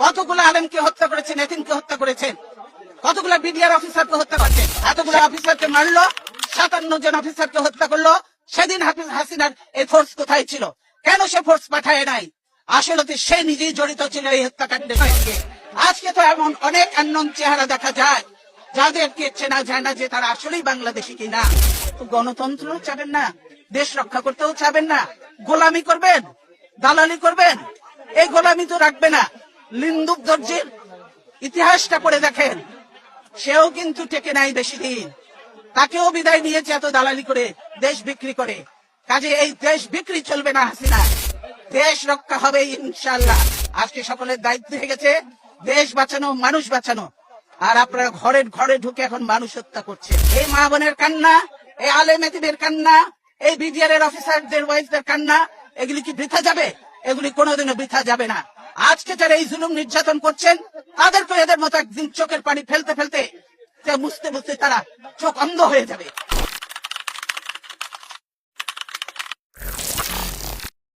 কতগুলো আলেমকে হত্যা করেছেন, এতিমকে হত্যা করেছেন, কতগুলো বিডিআর অফিসারকে হত্যা করছেন, এতগুলো অফিসারকে মারলো, 57 জন অফিসারকে হত্যা করলো। সেদিন হাসিনার এই ফোর্স কোথায় ছিল? কেন সে ফোর্স পাঠায় নাই? আসলে তো সে নিজেই জড়িত ছিল এই হত্যাকাণ্ডে। আজকে তো এমন অনেক আননোন চেহারা দেখা যায় যাদেরকে চেনা যায় না যে তারা আসলেই বাংলাদেশি কিনা। গণতন্ত্র চাবেন না, দেশ রক্ষা করতেও চাবেন না, গোলামি করবেন, দালালি করবেন। এই গোলামি তো রাখবে না। লিন্দুক দর্জির ইতিহাসটা পড়ে দেখেন, সেও কিন্তু টেকে নাই বেশি দিন, তাকেও বিদায় নিয়েছে এত দালালি করে, দেশ বিক্রি করে। কাজে এই দেশ বিক্রি চলবে না হাসিনা, দেশ রক্ষা হবে ইনশাআল্লাহ। আজকে সকলের দায়িত্ব হয়ে গেছে দেশ বাঁচানো, মানুষ বাঁচানো। আর আপনারা ঘরে ঘরে ঢুকে এখন মানুষ হত্যা করছে। এই মা বোনের কান্না, এই আলেম এতিমের কান্না, এই বিডিআর এর অফিসারদের ওয়াইফদের কান্না, এগুলি কি বৃথা যাবে? এগুলি কোনোদিনও বৃথা যাবে না। আজকে যারা এই জুলুম নির্যাতন করছেন তাদেরকে এদের মতো একদিন চোখের পানি ফেলতে ফেলতে মুছতে মুছতে তারা চোখ অন্ধ হয়ে যাবে।